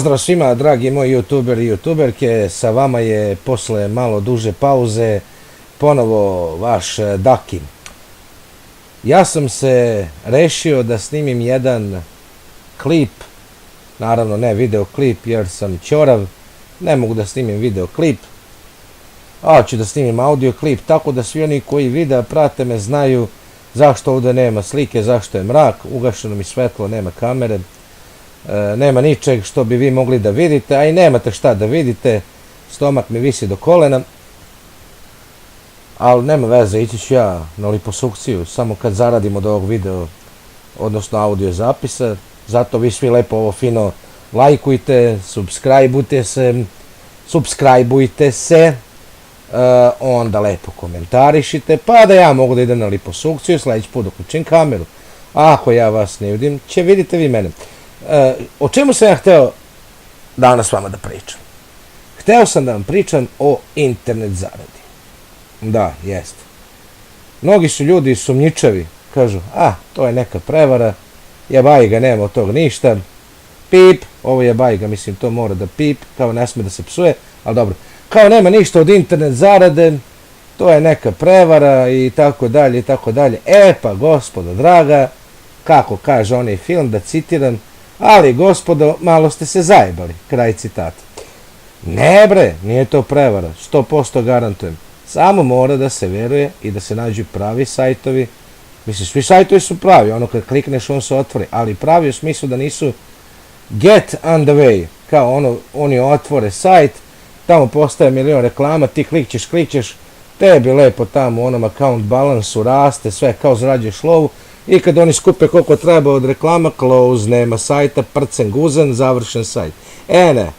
Pozdrav svima, dragi moji youtuberi i youtuberke, sa vama je posle malo duže pauze ponovo vaš Daki. Ja sam se rešio da snimim jedan klip, naravno ne videoklip jer sam ćorav, ne mogu da snimim videoklip, a ću da snimim audio klip, tako da svi oni koji videa prate me znaju zašto ovdje nema slike, zašto je mrak, ugašeno mi svetlo, nema kamere. Nema ničeg što bi vi mogli da vidite, a i nemate šta da vidite, stomak mi visi do kolena, ali nema veze, ići ću ja na liposukciju samo kad zaradim od ovog video, odnosno audio zapisa, zato vi svi lepo ovo fino lajkujte, subscribeujte se, onda lepo komentarišite, pa da ja mogu da idem na liposukciju, sljedeći put uključim kameru, ako ja vas ne vidim, će vidite vi mene. O čemu sam ja hteo danas s vama da pričam? Hteo sam da vam pričam o internet zaradi. Da, jeste. Mnogi su ljudi sumnjičavi, kažu, to je neka prevara, jebajga, nema od toga ništa, pip, ovo jebajga, mislim, to mora da pip, kao ne sme da se psuje, ali dobro, kao nema ništa od internet zarade, to je neka prevara i tako dalje, i tako dalje. Pa, gospodo draga, kako kaže onaj film, da citiram, ali gospodo, malo ste se zajebali, kraj citata. Ne bre, nije to prevara, 100% garantujem. Samo mora da se veruje i da se nađu pravi sajtovi. Mislim, svi sajtovi su pravi, ono kad klikneš on se otvori, ali pravi u smislu da nisu get on the way, kao ono, oni otvore sajt, tamo postaje milion reklama, ti klikćeš, tebi lepo tamo u onom account balansu raste, sve kao zarađuješ lovu, i kad oni skupe koliko treba od reklama, close, nema sajta, prcen, guzan, završen sajt. Ne,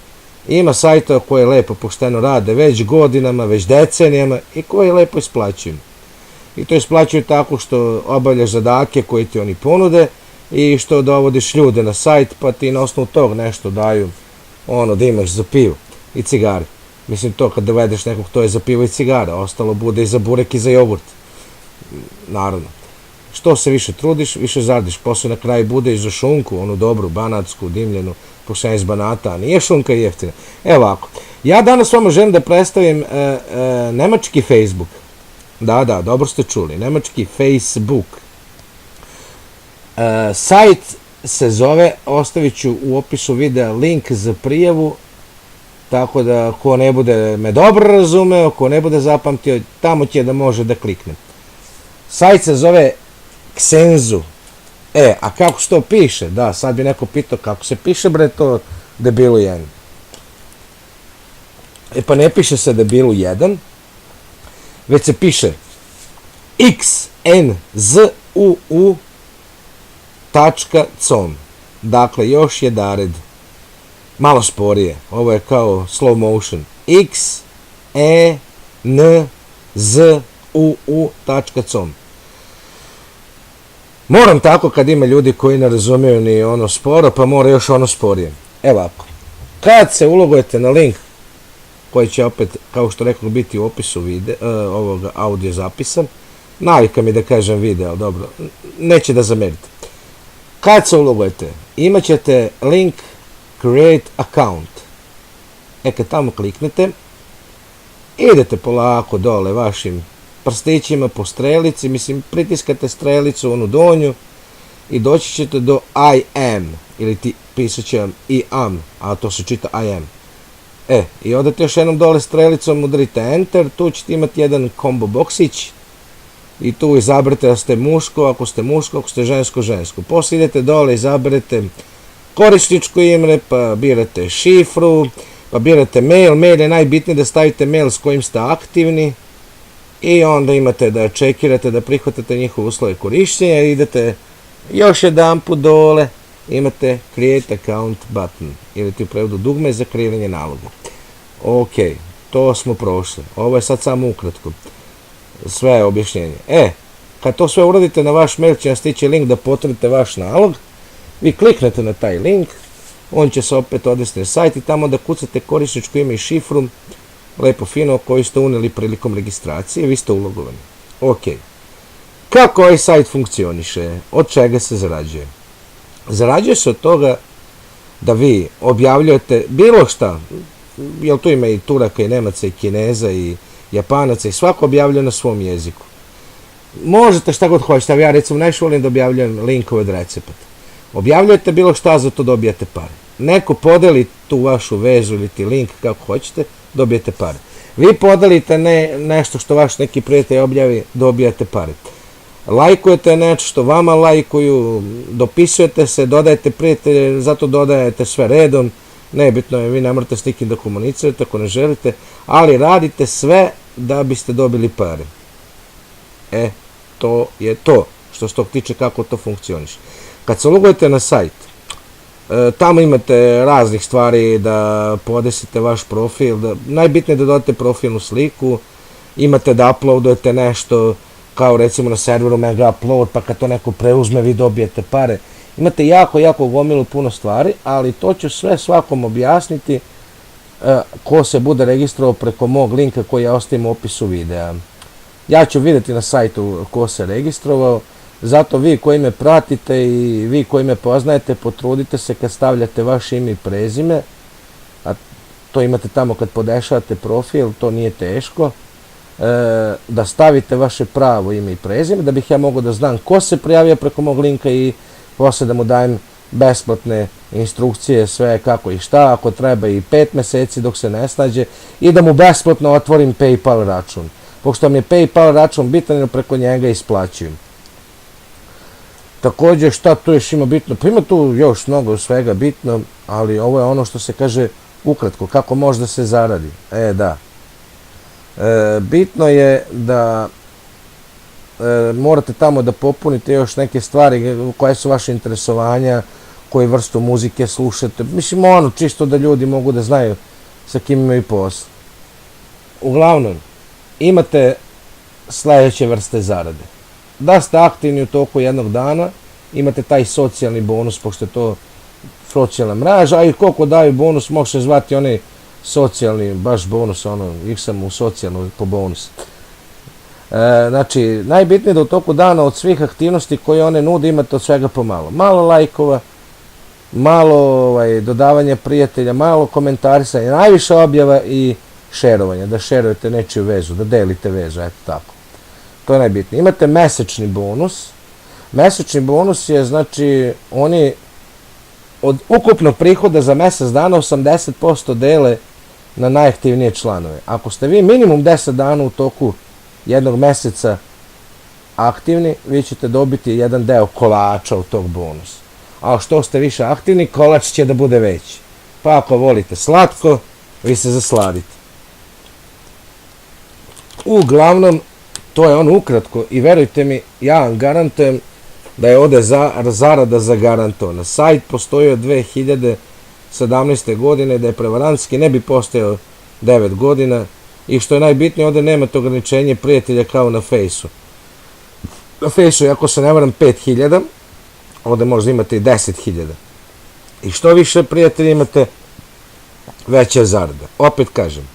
ima sajtova koje lepo pošteno rade već godinama, već decenijama i koje lepo isplaćuju. I to isplaćuju tako što obavljaš zadake koje ti oni ponude i što dovodiš ljude na sajt pa ti na osnovu tog nešto daju ono da imaš za pivo i cigare. Mislim to kad dovedeš nekog to je za pivo i cigara, ostalo bude i za burek i za jogurt. Naravno. Što se više trudiš, više zaradiš. Posle na kraju bude i za šunku, onu dobru, banatsku, dimljenu, po 6 banata, a nije šunka jeftina. Evo ovako, ja danas vama želim da predstavim nemački Facebook. Da, dobro ste čuli, nemački Facebook. Sajt se zove, ostavit ću u opisu videa link za prijavu, tako da ko ne bude me dobro razumeo, ko ne bude zapamtio, tamo će da može da klikne. Sajt se zove Xenzu. A kako se to piše? Da, sad bi neko pitao kako se piše bre to debilu 1. Pa ne piše se debilu 1, već se piše xnzuu.com. Dakle, još je dared. Malo sporije. Ovo je kao slow motion. xnzuu.com. Moram tako kad ima ljudi koji ne razumiju ni ono sporo, pa mora još ono sporije. Evo ovako. Kad se ulogujete na link, koji će opet, kao što rekao, biti u opisu ovog audio zapisa, navika mi da kažem video, dobro, neće da zamerite. Kad se ulogujete, imat ćete link create account. Kad tamo kliknete, idete polako dole vašim prstićima po strelici, mislim pritiskate strelicu onu donju i doći ćete do I am, ili ti pisat će vam I am, a to se čita I am. I odete još jednom dole strelicom, udarite enter, tu ćete imati jedan combo boksić i tu izaberete da ste muško, ako ste muško, ako ste žensko, žensko. Poslije idete dole, izaberete korisničko ime, pa birate šifru, pa birate mail, mail je najbitnije da stavite mail s kojim ste aktivni, i onda imate da čekirate, da prihvatate njihove uslove korištenja i idete još jedan put dole, imate create account button, ili ti u prevodu dugme za kreiranje naloga. Ok, to smo prošli. Ovo je sad samo ukratko. Sve je objašnjenje. Kad to sve uradite na vaš mail će vam stići link da potvrdite vaš nalog, vi kliknete na taj link, on će se opet odvesti na sajt i tamo da kucate korisničko ime i šifru, lepo fino, koju ste uneli prilikom registracije, vi ste ulogovani. Ok. Kako ovaj sajt funkcioniše? Od čega se zarađuje? Zarađuje se od toga da vi objavljujete bilo šta, jer tu ima i Turaka i Nemaca i Kineza i Japanaca i svako objavljuje na svom jeziku. Možete šta god hoćete, ja recimo najviše volim da objavljujem linkove od recepata. Objavljujete bilo šta, za to dobijate pare. Neko podeli tu vašu vezu ili ti link kako hoćete, dobijete pare. Vi podelite nešto što vaš neki prijatelj objavi, dobijate pare. Lajkujete nešto što vama lajkuju, dopisujete se, dodajete prijatelje, zato dodajete sve redom. Nebitno je, vi ne morate s nikim da komunicirate ako ne želite, ali radite sve da biste dobili pare. To je to što se tog tiče kako to funkcioniše. Kad se logujete na sajt, tamo imate raznih stvari da podesite vaš profil, najbitnije je da dodate profilnu sliku, imate da uploadujete nešto, kao recimo na serveru Mega Upload, pa kad to neko preuzme vi dobijete pare. Imate jako gomilu puno stvari, ali to ću sve svakom objasniti ko se bude registrovao preko mog linka koji ja ostavim u opisu videa. Ja ću vidjeti na sajtu ko se registrovao, zato vi koji me pratite i vi koji me poznajete, potrudite se kad stavljate vaše ime i prezime, a to imate tamo kad podešavate profil, to nije teško, da stavite vaše pravo ime i prezime, da bih ja mogao da znam ko se prijavio preko mog linka i posle da mu dajem besplatne instrukcije, sve kako i šta, ako treba i 5 meseci dok se ne snađe, i da mu besplatno otvorim PayPal račun. Pošto mi je PayPal račun bitan, jer preko njega isplaćujem. Također, šta tu još ima bitno? Pa ima tu još mnogo svega bitno, ali ovo je ono što se kaže ukratko, kako može da se zaradi. Da. Bitno je da morate tamo da popunite još neke stvari, koje su vaše interesovanja, koju vrstu muzike slušate. Mislim, ono, čisto da ljudi mogu da znaju sa kim imaju posla. Uglavnom, imate sljedeće vrste zarade. Da ste aktivni u toku jednog dana, imate taj socijalni bonus, pošto je to socijalna mreža, a i koliko daju bonus, može se zvati onaj socijalni, baš bonus, ih sam u socijalnu po bonus. Znači, najbitnije je da u toku dana od svih aktivnosti koje one nude imate od svega pomalo. Malo lajkova, malo dodavanja prijatelja, malo komentarisanja, najviše objava i šerovanja, da šerujete nečiju vezu, da delite vezu, eto tako. To je najbitnije. Imate mesečni bonus. Mesečni bonus je, znači, oni od ukupnog prihoda za mjesec dana 80% dele na najaktivnije članove. Ako ste vi minimum 10 dana u toku jednog mjeseca aktivni, vi ćete dobiti jedan deo kolača od tog bonusa. A što ste više aktivni, kolač će da bude veći. Pa ako volite slatko, vi se zasladite. Uglavnom, to je ono ukratko i verujte mi, ja vam garantujem da je ovdje zarada zagarantovana. Sajt postoji od 2017. godine, da je prevarantski ne bi postojao 9 godina i što je najbitnije, ovdje nemate ograničenje prijatelja kao na Fejsu. Na Fejsu, ako se ne varam, 5000, ovdje možda imate i 10.000. I što više prijatelja imate, veća zarada. Opet kažem,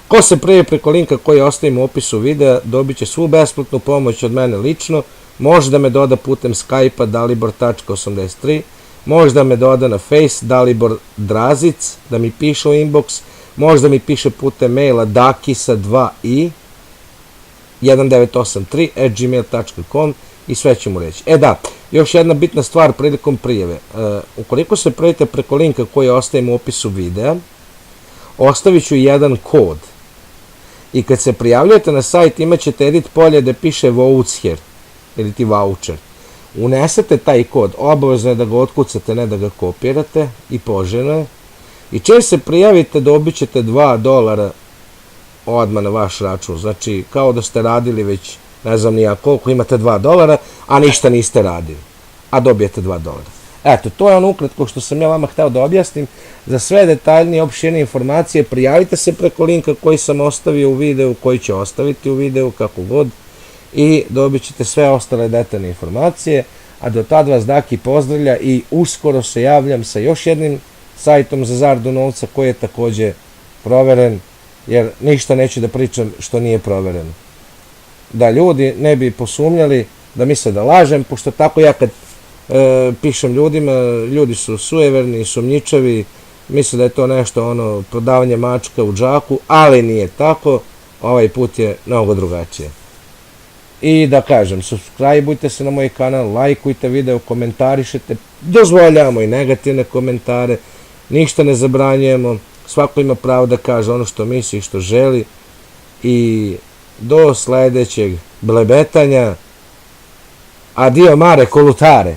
ko se prijavi preko linka koji ostavim u opisu videa, dobit će svu besplatnu pomoć od mene lično, može da me doda putem Skype-a dalibor.83, može da me doda na Face Dalibor Drazic, da mi piše u inbox, može da mi piše putem maila dakisa2i 1983@gmail.com i sve ću mu reći. Da, još jedna bitna stvar prilikom prijave. Ukoliko se prijavite preko linka koji ostavim u opisu videa, ostavit ću jedan kod. I kad se prijavljujete na sajt, imat ćete edit polje da piše voucher ili ti voucher. Unesete taj kod, obavezno je da ga otkucate, ne da ga kopirate i poželjno je. I čim se prijavite, dobit ćete $2 odmah na vaš račun. Znači, kao da ste radili već, ne znam nija koliko, imate $2, a ništa niste radili. A dobijete $2. Eto, to je ono ukratko što sam ja vama hteo da objasnim. Za sve detaljnije, opširne informacije, prijavite se preko linka koji sam ostavio u videu, koji će ostaviti u videu, kako god, i dobit ćete sve ostale detaljne informacije. A do tad vas Daki pozdravlja i uskoro se javljam sa još jednim sajtom za zaradu novca koji je također proveren, jer ništa neću da pričam što nije provereno. Da ljudi ne bi posumnjali, da misle da lažem, pošto tako ja kad pišem ljudima, ljudi su sujeverni, sumnjičavi, misle da je to nešto ono prodavanje mačka u džaku, ali nije tako, ovaj put je mnogo drugačije. I da kažem, subscribeujte se na moj kanal, lajkujte video, komentarišite, dozvoljavamo i negativne komentare, ništa ne zabranjujemo, svako ima pravo da kaže ono što misli i što želi i do sledećeg blebetanja, adio mare kolutare.